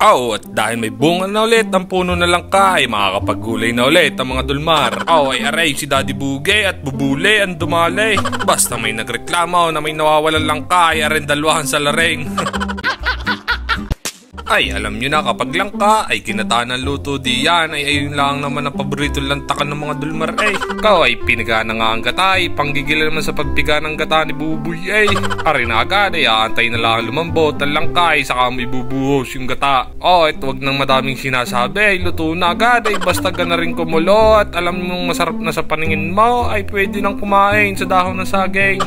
At dahil may bunga na ulit ang puno na langka ay makakapagulay na ulit ang mga dulmar. Ay aray si Daddy Bugay at Bubule ang dumali. Basta may nagreklamo na may nawawalan langka ay aray dalwahan sa laring. Ay alam nyo na kapag langka ay ginataan ng luto diyan ay ayun lang naman ang paborito lantakan ng mga dulmar ay. Ay piniga na nga ang gata ay panggigil naman sa pagpiga ng gata ni Bubuy ay. Ari na agad ay aantay na lang lumambot ang langka ay saka may bubuhos yung gata. At wag nang madaming sinasabi ay luto na agad ay basta gana rin kumulo at alam mong masarap na sa paningin mo ay pwede nang kumain sa dahon ng saging.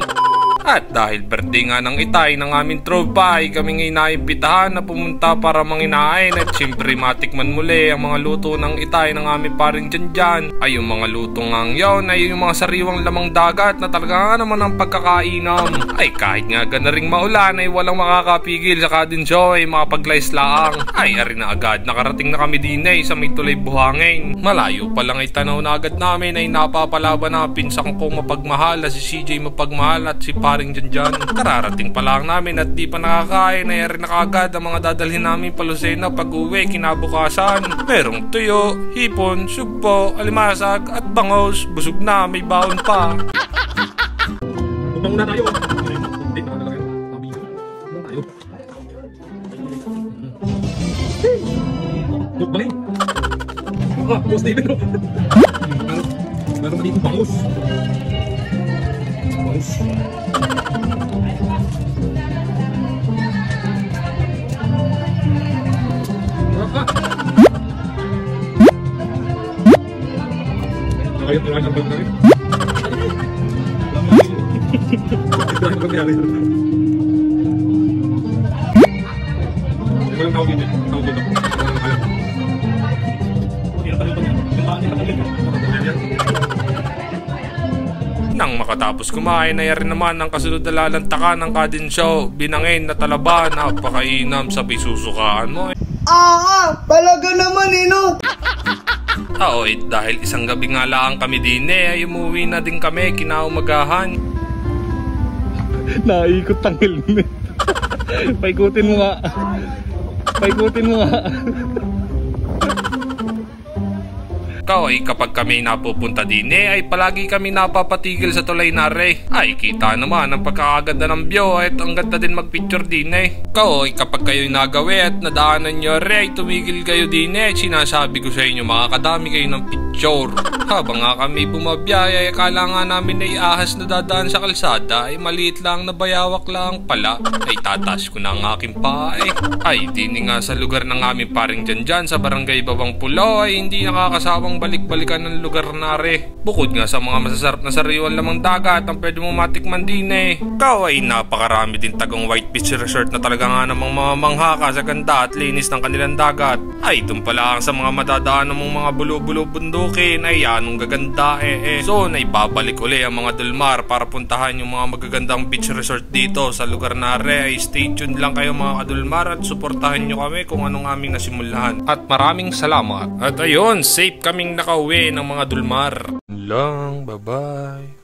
At dahil birthday nga ng itay ng aming tropa ay kami ngayon naimbitahan na pumunta para manginain at siyempre matikman muli ang mga luto ng itay ng aming paring dyan. Ay yung mga luto nga yun ay yung mga sariwang lamang dagat na talaga nga naman ang pagkakainom. Ay kahit nga gana ring maulan ay walang makakapigil sa kadensyo ay makapag-lice laang. Ay ari na agad nakarating na kami din ay sa may tulay buhangin. Malayo pa lang ay tanaw na agad namin ay napapalaban na pinsan ko mapagmahal na si CJ mapagmahal at si paring dyan. Kararating pa lang namin at di pa nakakain ay rin na kagad ang mga dadalhin namin palusena pag uwi kinabukasan. Merong tuyo, hipon, sugpo, alimasag at bangos. Busog na, may baon pa. Bumang na tayo. Hindi na talaga. Bumang tayo. Bangin. Boss David. Meron pa dito bangus. Bangus. Ayun, tirahan ng bangkari. Tirahan ng bangkari. Walang tawag dito. Tawag dito. Nang makatapos kumain ay rin naman ang kasunod na lalantakan ng kadensyo. Binangin na talaba, napakainam sabay susukaan mo eh. Talaga naman no? Dahil isang gabi nga lang kami din ay umuwi na din kami kinaumagahan. Naikot ang helmet. Paikutin mo nga. Paikutin mo nga. Kapag kami napupunta din ay palagi kami napapatigil sa tulay na re. Ay kita naman ang pagkakaganda ng view at ang ganda din magpicture din kapag kayo'y nagawi at nadaanan nyo re ay tumigil kayo din sinasabi ko sa inyo makakadami kayo ng picture. Habang nga kami bumabiyay ay akala nga namin ay ahas na dadaan sa kalsada ay maliit lang na bayawak lang pala. Ay tatas ko na ang aking paa Ay din nga sa lugar ng aming paring dyan sa barangay Babang Pulo ay hindi nakakasawang balik-balikan ng lugar na re. Bukod nga sa mga masasarap na sariwan lamang dagat ang pwede mo matikman din ay napakarami din tagong White Beach Resort na talaga nga namang mamangha ka sa ganda at linis ng kanilang dagat. Ay dun pala sa mga madadaan mong mga bulo-bulo bundukin ay anong gaganda So naibabalik uli ang mga dulmar para puntahan yung mga magagandang beach resort dito sa lugar na re. Ay stay tuned lang kayo mga kadulmar at suportahan nyo kami kung anong aming nasimulahan. At maraming salamat. At ayun, safe kaming nakauwi ng mga dulmar. Bye bye.